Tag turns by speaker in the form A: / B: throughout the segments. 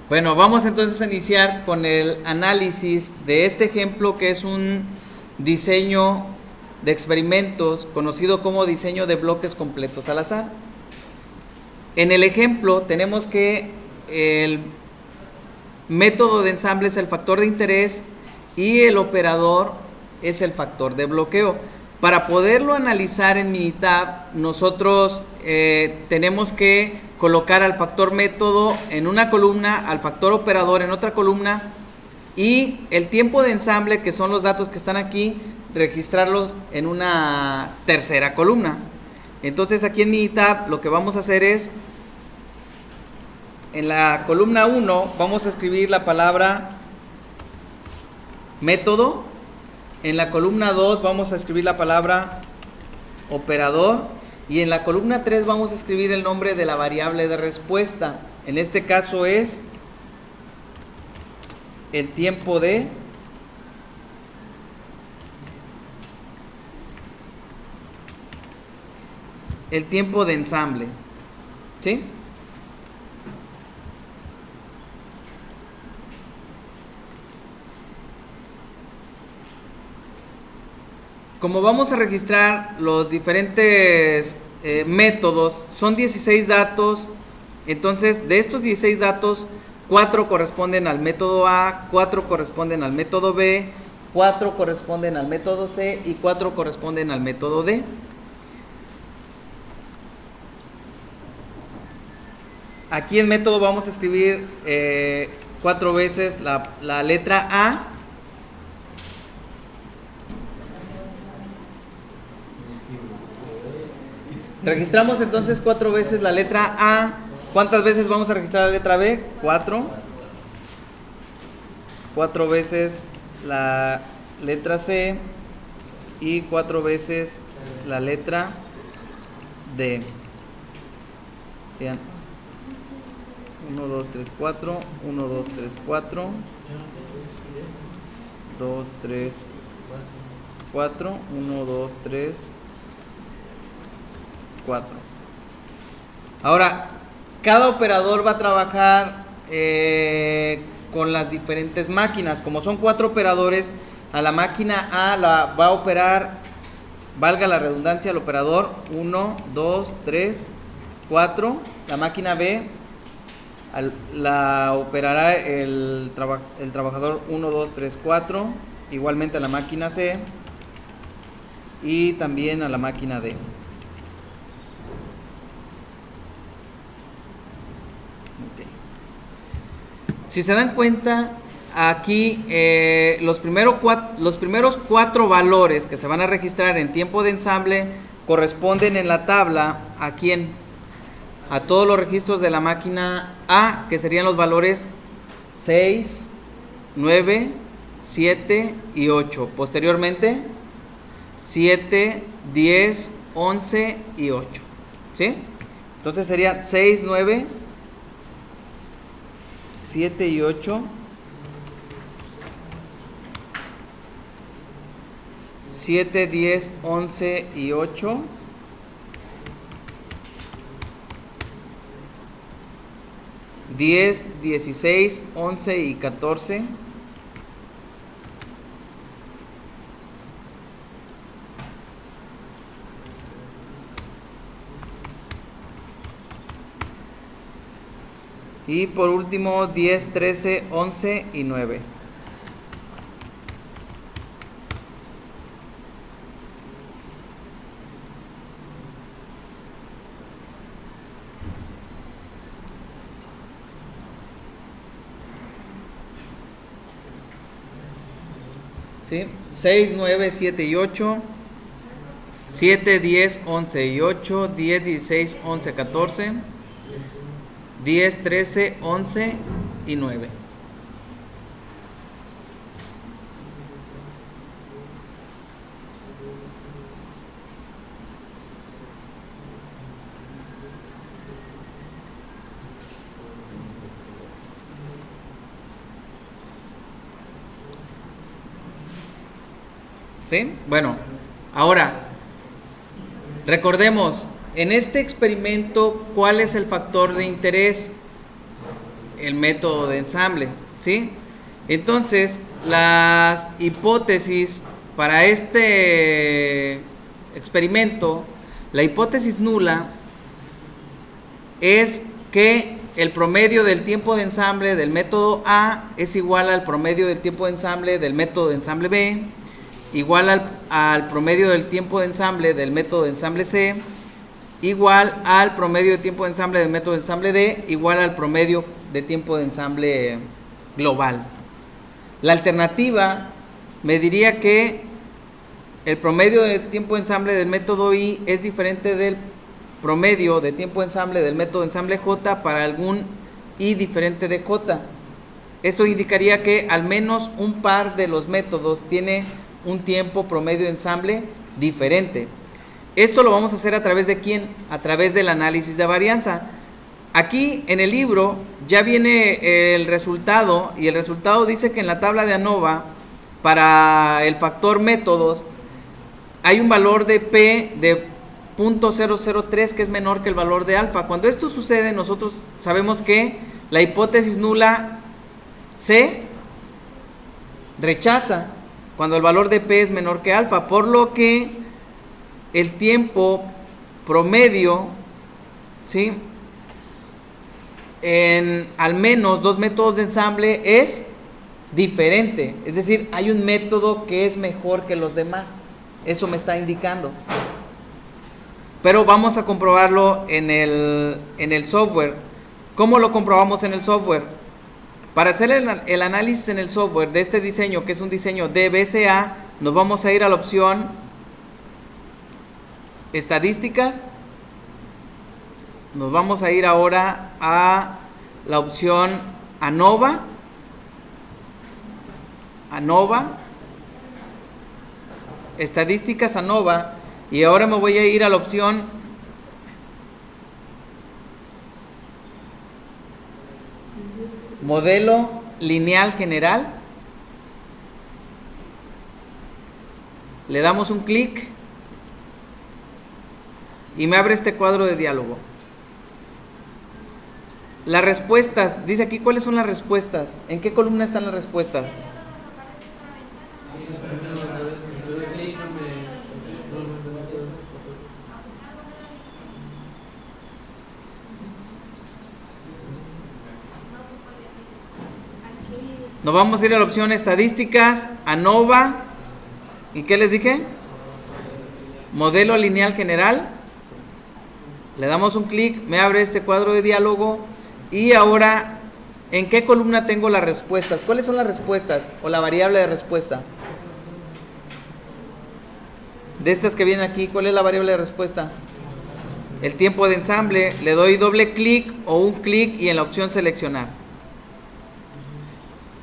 A: Bueno, vamos entonces a iniciar con el análisis de este ejemplo que es un diseño de experimentos conocido como diseño de bloques completos al azar. En el ejemplo tenemos que el método de ensamble es el factor de interés y el operador es el factor de bloqueo. Para poderlo analizar en Minitab, nosotros tenemos que colocar al factor método en una columna, al factor operador en otra columna y el tiempo de ensamble, que son los datos que están aquí, registrarlos en una tercera columna. Entonces aquí en Minitab lo que vamos a hacer es, en la columna 1 vamos a escribir la palabra método. En la columna 2 vamos a escribir la palabra operador. Y en la columna 3 vamos a escribir el nombre de la variable de respuesta. En este caso es el tiempo de ensamble. ¿Sí? Como vamos a registrar los diferentes métodos, son 16 datos, entonces de estos 16 datos, 4 corresponden al método A, 4 corresponden al método B, 4 corresponden al método C y 4 corresponden al método D. Aquí en método vamos a escribir 4 veces la letra A. Registramos entonces 4 veces la letra A. ¿Cuántas veces vamos a registrar la letra B? 4. 4 veces la letra C y 4 veces la letra D. Vean. 1, 2, 3, 4. 1, 2, 3, 4. 2, 3, 4. 1, 2, 3, 4. Ahora, cada operador va a trabajar con las diferentes máquinas. Como son 4 operadores, a la máquina A la va a operar, valga la redundancia, el operador 1, 2, 3, 4. La máquina B la operará el trabajador 1, 2, 3, 4. Igualmente a la máquina C y también a la máquina D. Si se dan cuenta, aquí los primeros 4 valores que se van a registrar en tiempo de ensamble corresponden en la tabla a quién, a todos los registros de la máquina A, que serían los valores 6, 9, 7 y 8. Posteriormente 7, 10, 11 y 8. ¿Sí? Entonces sería 6, 9, 7 y 8, 7, 10, 11 y 8, 10, 16, 11 y 14, 'y por último 10, 13, 11 y 9. ¿Sí? 6, 9, 7 y 8, 7, 10, 11 y 8, 10, 16, 11, 14, 10, 13, 11 y 9. ¿Sí? Bueno, ahora recordemos, en este experimento, ¿cuál es el factor de interés? el método de ensamble, ¿sí? Entonces, las hipótesis para este experimento, la hipótesis nula es que el promedio del tiempo de ensamble del método A es igual al promedio del tiempo de ensamble del método de ensamble B, igual al promedio del tiempo de ensamble del método de ensamble C, igual al promedio de tiempo de ensamble del método de ensamble D, igual al promedio de tiempo de ensamble global. La alternativa me diría que el promedio de tiempo de ensamble del método I es diferente del promedio de tiempo de ensamble del método de ensamble J para algún I diferente de J. Esto indicaría que al menos un par de los métodos tiene un tiempo promedio de ensamble diferente. Esto lo vamos a hacer a través de ¿quién? A través del análisis de varianza. Aquí en el libro ya viene el resultado, y el resultado dice que en la tabla de ANOVA para el factor métodos hay un valor de P de 0.003 que es menor que el valor de alfa. Cuando esto sucede, nosotros sabemos que la hipótesis nula se rechaza cuando el valor de P es menor que alfa, por lo que el tiempo promedio, ¿sí?, en al menos dos métodos de ensamble es diferente. Es decir, hay un método que es mejor que los demás. Eso me está indicando. Pero vamos a comprobarlo en el software. ¿Cómo lo comprobamos en el software? Para hacer el análisis en el software de este diseño, que es un diseño de BCA, nos vamos a ir a la opción Estadísticas. Nos vamos a ir ahora a la opción ANOVA. Estadísticas ANOVA. Y ahora me voy a ir a la opción Modelo Lineal General. Le damos un clic y me abre este cuadro de diálogo. Las respuestas, dice aquí cuáles son las respuestas. ¿En qué columna están las respuestas? Nos vamos a ir a la opción Estadísticas, ANOVA. ¿Y qué les dije? Modelo Lineal General. Le damos un clic, me abre este cuadro de diálogo. Y ahora, ¿en qué columna tengo las respuestas? ¿Cuáles son las respuestas o la variable de respuesta? De estas que vienen aquí, ¿cuál es la variable de respuesta? El tiempo de ensamble. Le doy doble clic o un clic y en la opción seleccionar.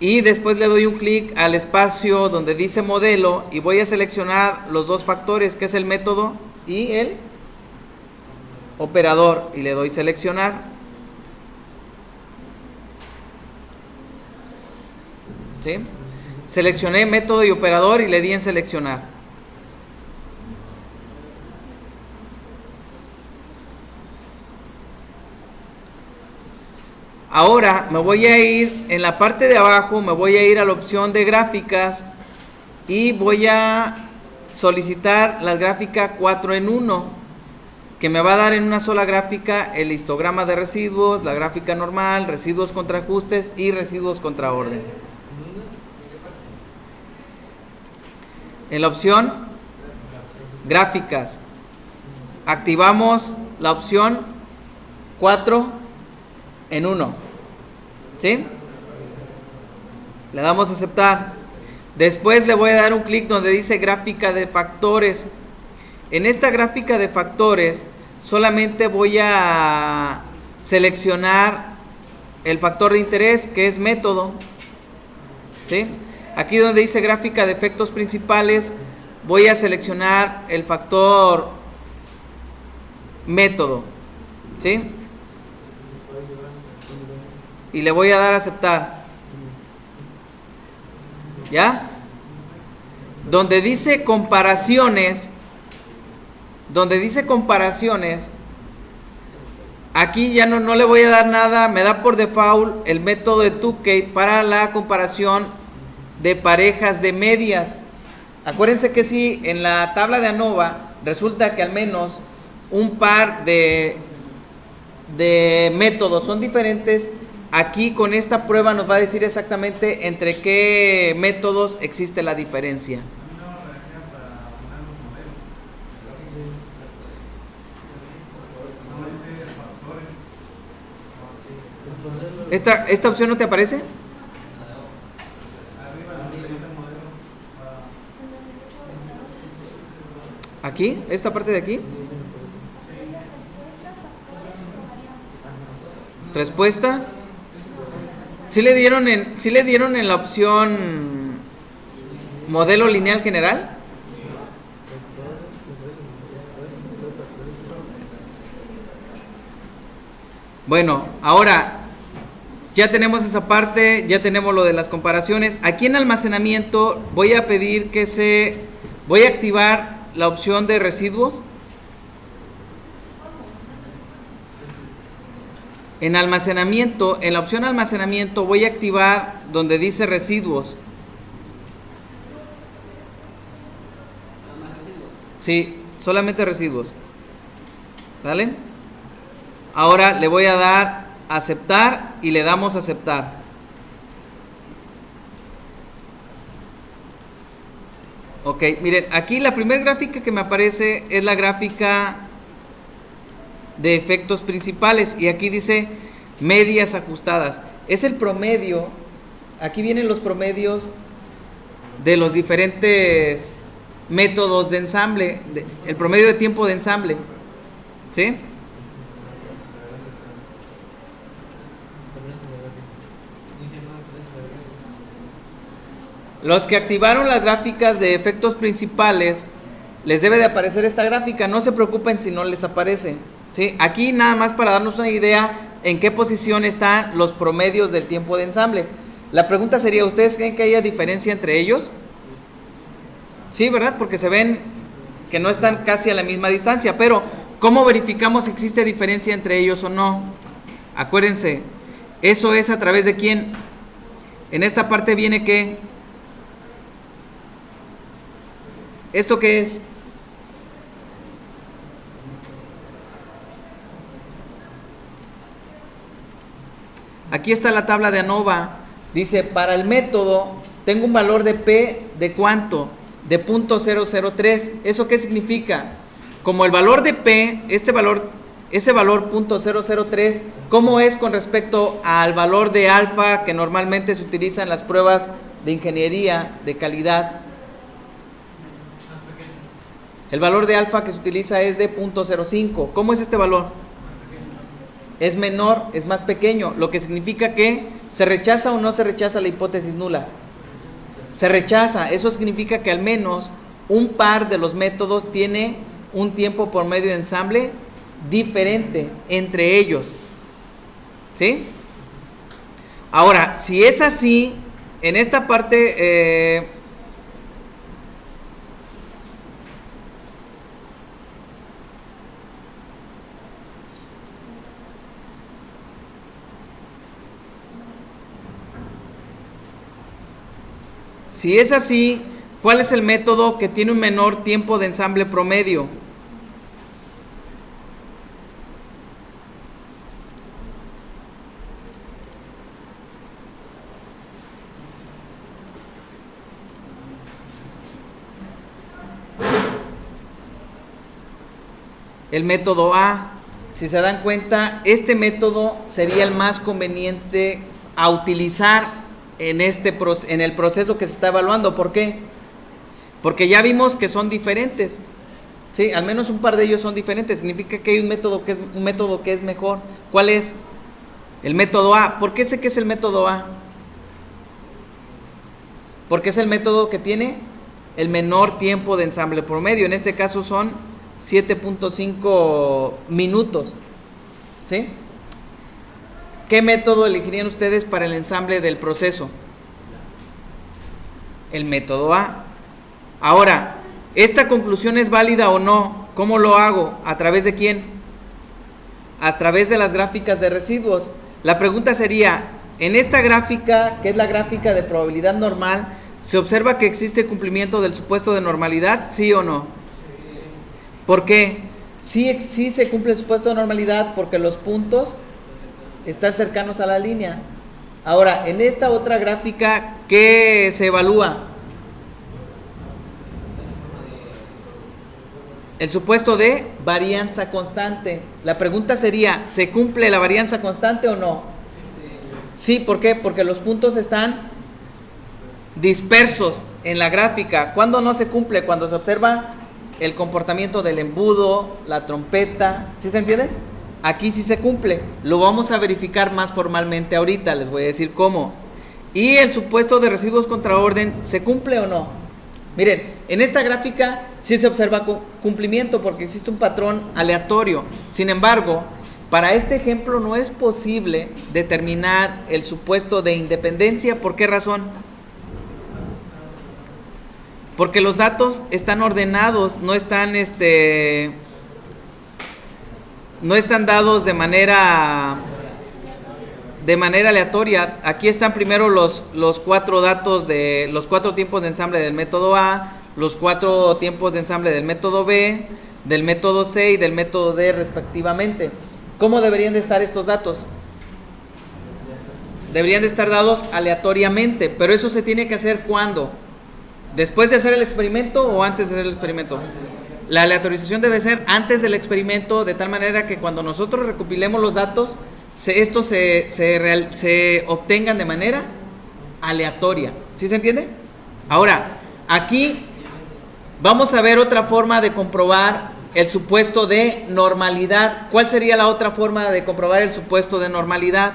A: Y después le doy un clic al espacio donde dice modelo y voy a seleccionar los dos factores, que es el método y el operador, y le doy seleccionar. ¿Sí? Seleccioné método y operador y le di en seleccionar. Ahora me voy a ir en la parte de abajo, me voy a ir a la opción de gráficas y voy a solicitar la gráfica 4 en 1, que me va a dar en una sola gráfica el histograma de residuos, la gráfica normal, residuos contra ajustes y residuos contra orden. En la opción gráficas activamos la opción 4 en 1, ¿sí? Le damos a aceptar. Después le voy a dar un clic donde dice gráfica de factores. En esta gráfica de factores solamente voy a seleccionar el factor de interés, que es método, ¿sí? Aquí donde dice gráfica de efectos principales voy a seleccionar el factor método, ¿sí? Y le voy a dar a aceptar. ¿Ya? Donde dice comparaciones, aquí ya no le voy a dar nada, me da por default el método de Tukey para la comparación de parejas de medias. Acuérdense que si en la tabla de ANOVA resulta que al menos un par de métodos son diferentes, aquí con esta prueba nos va a decir exactamente entre qué métodos existe la diferencia. ¿Esta opción no te aparece? ¿Aquí? ¿Esta parte de aquí? ¿Respuesta? ¿Sí le dieron en la opción modelo lineal general? Bueno, ahora ya tenemos esa parte, ya tenemos lo de las comparaciones. Aquí en almacenamiento voy a pedir voy a activar la opción de residuos. En almacenamiento, en la opción almacenamiento voy a activar donde dice residuos. Sí, solamente residuos. ¿Sale? Ahora le voy a dar aceptar y le damos aceptar. Ok, miren, aquí la primera gráfica que me aparece es la gráfica de efectos principales y aquí dice medias ajustadas. Es el promedio, aquí vienen los promedios de los diferentes métodos de ensamble, el promedio de tiempo de ensamble, ¿sí? Los que activaron las gráficas de efectos principales, les debe de aparecer esta gráfica, no se preocupen si no les aparece. ¿Sí? Aquí nada más para darnos una idea en qué posición están los promedios del tiempo de ensamble. La pregunta sería, ¿ustedes creen que haya diferencia entre ellos? Sí, ¿verdad? Porque se ven que no están casi a la misma distancia, pero ¿cómo verificamos si existe diferencia entre ellos o no? Acuérdense, eso es a través de quién. En esta parte viene ¿qué? ¿Esto qué es? Aquí está la tabla de ANOVA. Dice, para el método tengo un valor de P de ¿cuánto? De 0.003. ¿Eso qué significa? Como el valor de P, ese valor 0.003, ¿cómo es con respecto al valor de alfa que normalmente se utiliza en las pruebas de ingeniería de calidad? El valor de alfa que se utiliza es de 0.05. ¿Cómo es este valor? Es menor, es más pequeño, lo que significa que se rechaza o no se rechaza la hipótesis nula. Se rechaza, eso significa que al menos un par de los métodos tiene un tiempo por medio de ensamble diferente entre ellos. ¿Sí? Ahora, si es así, en esta parte si es así, ¿cuál es el método que tiene un menor tiempo de ensamble promedio? El método A. Si se dan cuenta, este método sería el más conveniente a utilizar en el proceso que se está evaluando. ¿Por qué? Porque ya vimos que son diferentes. Sí, al menos un par de ellos son diferentes. Significa que hay un método que es mejor. ¿Cuál es? El método A. ¿Por qué sé que es el método A? Porque es el método que tiene el menor tiempo de ensamble promedio. En este caso son 7.5 minutos. ¿Sí? ¿Qué método elegirían ustedes para el ensamble del proceso? El método A. Ahora, ¿esta conclusión es válida o no? ¿Cómo lo hago? ¿A través de quién? a través de las gráficas de residuos. La pregunta sería, en esta gráfica, que es la gráfica de probabilidad normal, ¿se observa que existe cumplimiento del supuesto de normalidad? ¿Sí o no? ¿Por qué? Sí se cumple el supuesto de normalidad porque los puntos están cercanos a la línea. Ahora, en esta otra gráfica, ¿qué se evalúa? El supuesto de varianza constante. La pregunta sería, ¿se cumple la varianza constante o no? Sí, ¿por qué? Porque los puntos están dispersos en la gráfica. ¿Cuándo no se cumple? Cuando se observa el comportamiento del embudo, la trompeta. ¿Sí se entiende? Aquí sí se cumple. Lo vamos a verificar más formalmente ahorita. Les voy a decir cómo. ¿Y el supuesto de residuos contra orden se cumple o no? Miren, en esta gráfica sí se observa cumplimiento porque existe un patrón aleatorio. Sin embargo, para este ejemplo no es posible determinar el supuesto de independencia. ¿Por qué razón? Porque los datos están ordenados, no están dados de manera aleatoria. Aquí están primero los 4 datos de los 4 tiempos de ensamble del método A, los 4 tiempos de ensamble del método B, del método C y del método D respectivamente. ¿Cómo deberían de estar estos datos? Deberían de estar dados aleatoriamente, pero eso se tiene que hacer ¿cuándo? ¿Después de hacer el experimento o antes de hacer el experimento? La aleatorización debe ser antes del experimento, de tal manera que cuando nosotros recopilemos los datos, estos se obtengan de manera aleatoria. ¿Sí se entiende? Ahora, aquí vamos a ver otra forma de comprobar el supuesto de normalidad. ¿Cuál sería la otra forma de comprobar el supuesto de normalidad?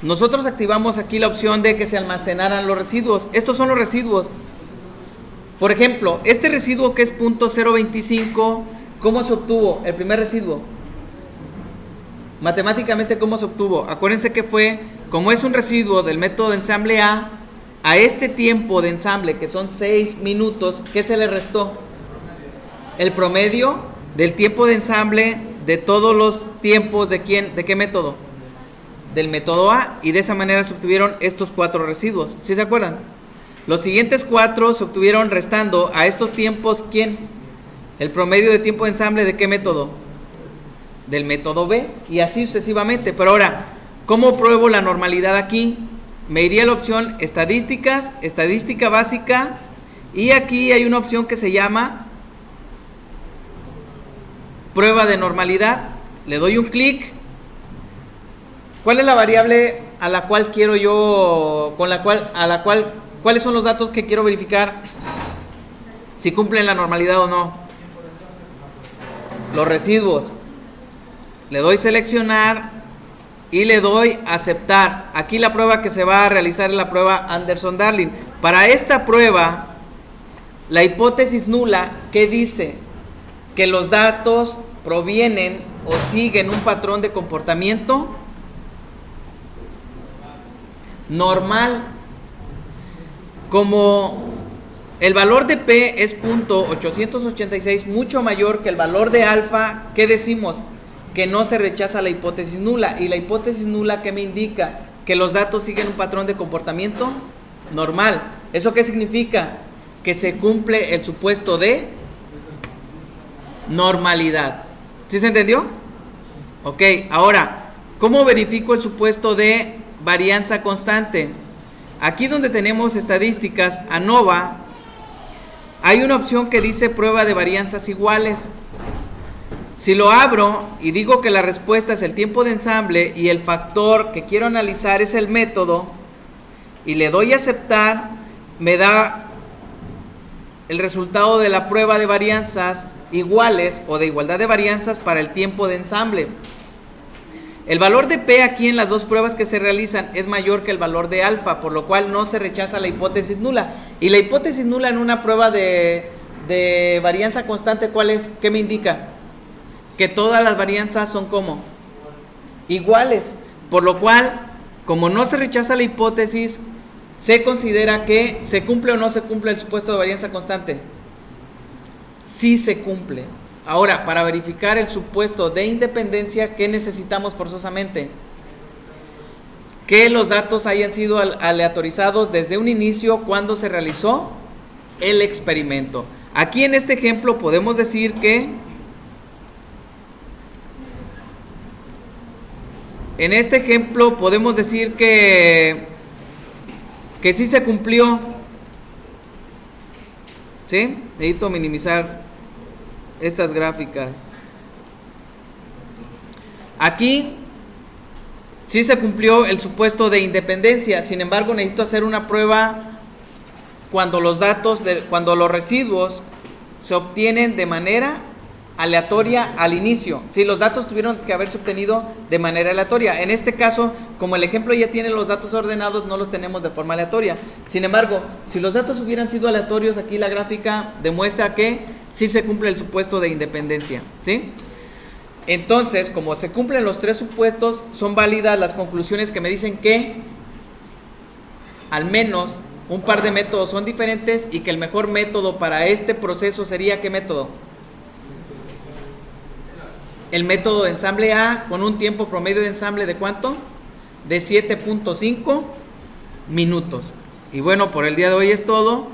A: Nosotros activamos aquí la opción de que se almacenaran los residuos. Estos son los residuos. Por ejemplo, este residuo que es .025, ¿cómo se obtuvo el primer residuo? Matemáticamente, ¿cómo se obtuvo? Acuérdense que fue, como es un residuo del método de ensamble A este tiempo de ensamble, que son 6 minutos, ¿qué se le restó? El promedio del tiempo de ensamble de todos los tiempos ¿de qué método? Del método A, y de esa manera se obtuvieron estos 4 residuos. ¿Sí se acuerdan? Los siguientes 4 se obtuvieron restando a estos tiempos, ¿quién? El promedio de tiempo de ensamble ¿de qué método? Del método B, y así sucesivamente. Pero ahora, ¿cómo pruebo la normalidad aquí? Me iría a la opción estadísticas, estadística básica, y aquí hay una opción que se llama prueba de normalidad. Le doy un clic. ¿Cuál es la variable a la cual quiero yo, cuáles son los datos que quiero verificar si cumplen la normalidad o no? Los residuos. Le doy seleccionar y le doy aceptar. Aquí la prueba que se va a realizar es la prueba Anderson-Darling. Para esta prueba, la hipótesis nula, ¿qué dice? Que los datos provienen o siguen un patrón de comportamiento normal. Como el valor de P es .886, mucho mayor que el valor de alfa, ¿qué decimos? Que no se rechaza la hipótesis nula. Y la hipótesis nula, ¿qué me indica? Que los datos siguen un patrón de comportamiento normal. ¿Eso qué significa? Que se cumple el supuesto de normalidad. ¿Sí se entendió? Ok, ahora, ¿cómo verifico el supuesto de varianza constante? Aquí donde tenemos estadísticas, ANOVA, hay una opción que dice prueba de varianzas iguales. Si lo abro y digo que la respuesta es el tiempo de ensamble y el factor que quiero analizar es el método, y le doy a aceptar, me da el resultado de la prueba de varianzas iguales o de igualdad de varianzas para el tiempo de ensamble. El valor de P aquí en las dos pruebas que se realizan es mayor que el valor de alfa, por lo cual no se rechaza la hipótesis nula. Y la hipótesis nula en una prueba de varianza constante, ¿cuál es? ¿Qué me indica? Que todas las varianzas son como iguales, por lo cual, como no se rechaza la hipótesis, se considera que se cumple o no se cumple el supuesto de varianza constante. Sí se cumple. Ahora, para verificar el supuesto de independencia, ¿qué necesitamos forzosamente? Que los datos hayan sido aleatorizados desde un inicio cuando se realizó el experimento. Aquí en este ejemplo podemos decir que que sí se cumplió. ¿Sí? Necesito minimizar estas gráficas. Aquí sí se cumplió el supuesto de independencia. Sin embargo, necesito hacer una prueba cuando los residuos se obtienen de manera aleatoria al inicio. Sí, los datos tuvieron que haberse obtenido de manera aleatoria. En este caso, como el ejemplo ya tiene los datos ordenados, no los tenemos de forma aleatoria. Sin embargo, si los datos hubieran sido aleatorios, aquí la gráfica demuestra que sí se cumple el supuesto de independencia. ¿Sí? Entonces, como se cumplen los tres supuestos, son válidas las conclusiones que me dicen que al menos un par de métodos son diferentes y que el mejor método para este proceso sería ¿qué método? El método de ensamble A, con un tiempo promedio de ensamble de ¿cuánto? De 7.5 minutos. Y bueno, por el día de hoy es todo.